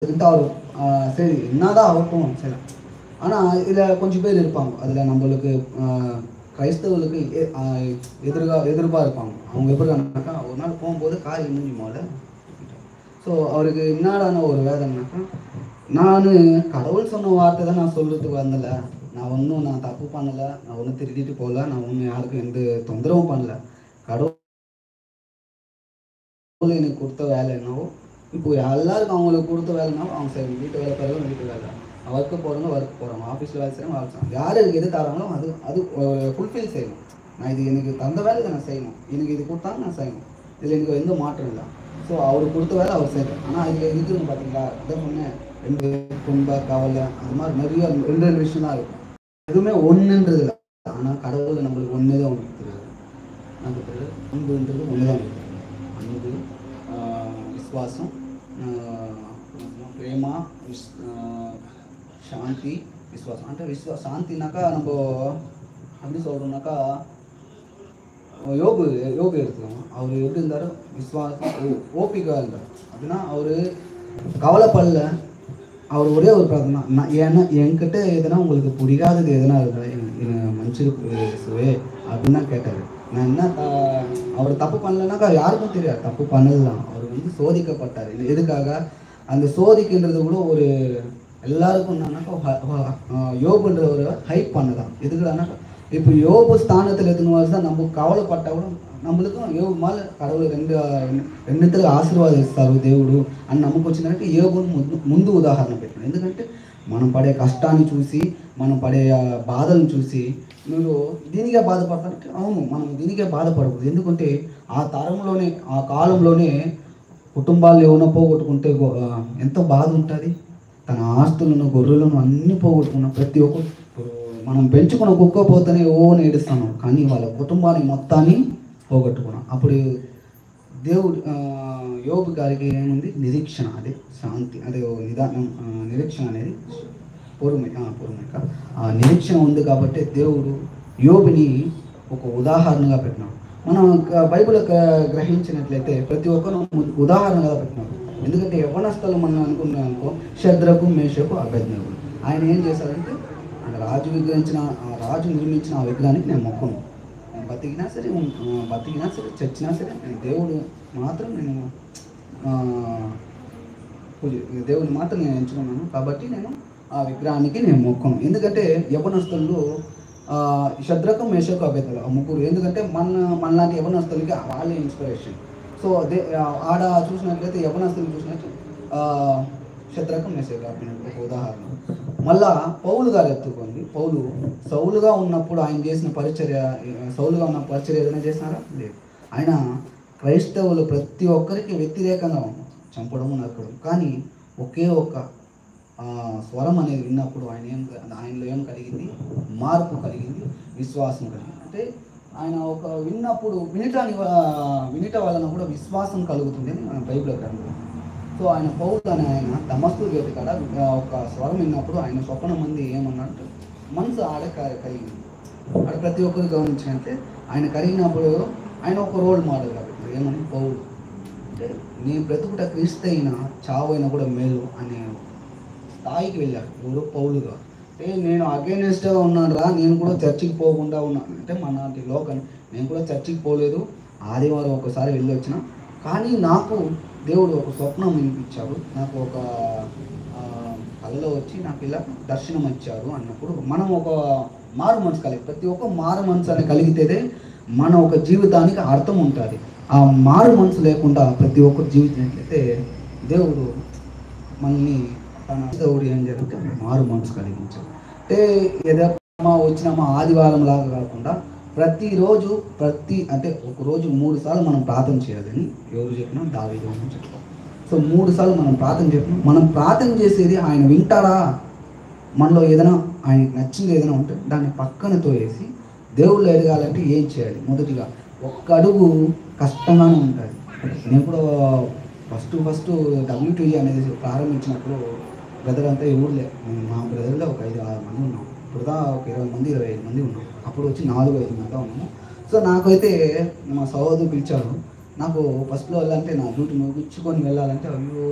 இருந்தாலும் சரி என்னதான் ஆகட்டும் சரி. ஆனால் இதில் கொஞ்சம் பேர் இருப்பாங்க, அதில் நம்மளுக்கு கிறிஸ்தவர்களுக்கு எதிர்பாக இருப்பாங்க. அவங்க எப்படினாக்கா ஒரு நாள் போகும்போது காய் மூஞ்சி மேலே. ஸோ அவருக்கு என்னடான ஒரு வேதனைனாக்கா, நான் கடவுள் சொன்ன வார்த்தை தான் நான் சொல்கிறதுக்கு வந்தல, நான் தப்பு பண்ணலை, நான் ஒன்றும் திருடிட்டு போகல, நான் ஒன்றும் யாருக்கும் எந்த தொந்தரவும் பண்ணல. கடவுள் எனக்கு கொடுத்த வேலை என்னவோ, இப்போ எல்லாருக்கும் அவங்களுக்கு கொடுத்த வேலைனாலும் அவங்க சரி, வீட்டு வேலை பிறகு வீட்டு வேலை, ஒர்க்கு போகிறவங்க ஒர்க் போகிறாங்க, ஆஃபீஸில் வேலை செய்யணும் வேலை செய்யணும், யார் எது தராங்களோ அது ஃபுல்ஃபில் செய்யணும். நான் இது எனக்கு தந்த வேலை நான் செய்யணும், எனக்கு இது கொடுத்தாங்க நான் செய்யணும், இதில் எனக்கு எந்த மாற்றம் இல்லை. ஸோ அவர் கொடுத்த வேலை அவர் செய்யணும். ஆனால் இதில் இருக்குதுன்னு பார்த்தீங்களா, அதை சொன்னேன், ரெண்டு துன்ப கவலை அது மாதிரி நிறைய ரெண்டு விஷயம் தான் இருக்கும். எதுவுமே ஒன்றுன்றது இல்லை. ஆனால் கடவுள் நம்மளுக்கு ஒன்று தான் ஒன்று கொடுத்துருக்காரு. நமக்கு அன்புன்றது ஒன்று தான் கொடுத்துருக்காரு. அன்பு, விஸ்வாசம், ప్రేమ, శాంతి, విశ్వాసం. అంటే శాంతిனாக்கா நம்ம அப்படி சொல்கிறோம்னாக்கா யோகு எடுத்துக்கோங்க. அவர் எப்படி இருந்தார், விஸ்வாசம் ஓபிக்காக இருந்தார். அப்படின்னா அவர் கவலைப்படல. அவர் ஒரே ஒரு பிரார்த்தனை, நான் ஏன்னா என்கிட்ட எதுனா உங்களுக்கு பிடிக்காதது எதுனா இருக்கா மன்னிச்சிருவே அப்படின்னு தான் கேட்டார். நான் என்ன அவர் தப்பு பண்ணலைனாக்கா யாருக்கும் தெரியாது, தப்பு பண்ணலாம். அவர் சோதிக்கப்பட்டார். எதுக்காக அந்த சோதிக்கின்றது கூட ஒரு எல்லாருக்கும் என்னன்னாக்கா யோபுன்ற ஒரு ஹைப் பண்ணதான். எதுக்குடானாக்கா இப்போ யோபு ஸ்தானத்தில் எத்தனை தான் நம்ம கவலைப்பட்டால் கூட நம்மளுக்கும் యోబు மேலே கடவுள் రెండింతలు ఆశీర్వాదిస్తారు దేవుడు అని నమ్మకం వచ్చిందంటే యోబును ముందు ఉదాహరణ పెట్టాను. ఎందుకంటే మనం పడే కష్టాన్ని చూసి, మనం పడే బాధలను చూసి మీరు దీనికే బాధపడతారంటే అవును, మనం దీనికే బాధపడకూడదు. ఎందుకంటే ఆ తరంలోనే ఆ కాలంలోనే కుటుంబాలు ఏమైనా పోగొట్టుకుంటే ఎంతో బాధ ఉంటుంది. తన ఆస్తులను గొర్రెలను అన్నీ పోగొట్టుకున్న ప్రతి ఒక్క మనం పెంచుకున్న కుక్క పోతేనే ఏడుస్తాను, కానీ వాళ్ళ కుటుంబాన్ని మొత్తాన్ని పోగొట్టుకున్నాం. అప్పుడు దేవుడు యోబు గారికి ఏముంది, నిరీక్షణ, అదే శాంతి, అదే నిదానం, నిరీక్షణ అనేది పొరుమిక ఆ నిరీక్షణ ఉంది. కాబట్టి దేవుడు యోబుని ఒక ఉదాహరణగా పెట్టినాడు. మనం బైబిల్ గ్రహించినట్లయితే ప్రతి ఒక్కరు ఉదాహరణగా పెట్టినాడు. ఎందుకంటే యవ్వనస్థలు మనం అనుకున్నాం అనుకో, శద్రకు మేషకు అబేద్నెగో ఆయన ఏం చేశారంటే, రాజు నిర్మించిన ఆ విగ్రహానికి నేను మొక్కను, బతికినా సరే చచ్చినా సరే దేవుడు మాత్రం దేవుని మాత్రం నేను ఎంచుకున్నాను. కాబట్టి నేను ఆ విగ్రహానికి నేను మొక్కను. ఎందుకంటే యవ్వనస్తులు శద్రకు మేషకు అబేద్నెగో ఆ ముగ్గురు, ఎందుకంటే మనలాంటి యవ్వనస్తులకి వాళ్ళే ఇన్స్పిరేషన్. సో ఆడ చూసినట్లయితే యవ్వనస్తులు చూసినట్టు శద్రకు మేషకు అబేద్నెగో ఒక ఉదాహరణ. మళ్ళా పౌలు గారు ఎత్తుకోండి. పౌలు సౌలుగా ఉన్నప్పుడు ఆయన చేసిన పరిచర్య, సౌలుగా ఉన్న పరిచర్య ఏదైనా చేసినారా? లేదు. ఆయన క్రైస్తవులు ప్రతి ఒక్కరికి వ్యతిరేకంగా చంపడం నరకడం, కానీ ఒకే ఒక్క స్వరం అనేది విన్నప్పుడు ఆయనలో ఏం కలిగింది, మార్పు కలిగింది, విశ్వాసం కలిగింది. అంటే ఆయన ఒక విన్నప్పుడు వినట వలన కూడా విశ్వాసం కలుగుతుంది అని మన బైబిల్లో గ్రంథం. సో ఆయన పౌలు అని ఆయన దమస్కు గేటు కాడ ఒక స్వరం విన్నప్పుడు ఆయన స్వప్న మంది ఏమన్నట్టు మనసు కలిగింది. ఆడ ప్రతి ఒక్కరు గమనించినట్లే ఆయన కలిగినప్పుడు ఆయన ఒక రోల్ మోడల్ కాబట్టి ఏమని, పౌలు అంటే నీ బ్రతుకుట క్రీస్తు అయినా చావు అయినా కూడా మేలు అనే స్థాయికి వెళ్ళాడు. ఎవరు? పౌలుగా. అంటే నేను అగైనెస్ట్గా ఉన్నాను రా, నేను కూడా చర్చికి పోకుండా ఉన్నాను అంటే మనలాంటి లోకల్, నేను కూడా చర్చికి పోలేదు, ఆదివారం ఒకసారి వెళ్ళి వచ్చిన, కానీ నాకు దేవుడు ఒక స్వప్నం వినిపించాడు, నాకు ఒక కళలో వచ్చి నాకు ఇలా దర్శనం ఇచ్చాడు అన్నప్పుడు మనం ఒక మారు మనసు కలిగి, ప్రతి ఒక్క మారు మనసు అని కలిగితేనే మన ఒక జీవితానికి అర్థం ఉంటుంది. ఆ మారు మనసు లేకుండా ప్రతి ఒక్కరు జీవించినట్లయితే దేవుడు మనల్ని తన దేవుడు ఏం జరిగితే మారు మనసు కలిగించాడు. అంటే ఏదైనా వచ్చినామా ఆదివారం లాగా కాకుండా ప్రతిరోజు అంటే ఒక రోజు 3 సార్లు మనం ప్రార్థన చేయాలని ఎవరు చెప్పినా, దావీదు అని చెప్తాం. సో 3 సార్లు మనం ప్రార్థన చెప్పినాం. మనం ప్రార్థన చేసేది ఆయన వింటారా, మనలో ఏదైనా ఆయనకి నచ్చింది ఏదైనా ఉంటే దాన్ని పక్కన తోయేసి దేవుళ్ళు ఎదగాలంటే ఏం చేయాలి? మొదటిగా ఒక్క అడుగు కష్టంగానే ఉంటుంది. నేను కూడా ఫస్ట్ WTE అనేది ప్రారంభించినప్పుడు బ్రదర్ అంతా ఎవరులే, మా బ్రదర్లో ఒక 5-6 మంది ఉన్నాం. ఇప్పుడు ఒక 20 మంది 25 మంది ఉన్నాం. అప్పుడు వచ్చి 4-5 మంది ఉన్నాము. సో నాకైతే మా సహోదరు పిలిచారు. నాకు ఫస్ట్లో వెళ్ళాలంటే నా డ్యూటీ ముగించుకొని వెళ్ళాలంటే అయ్యో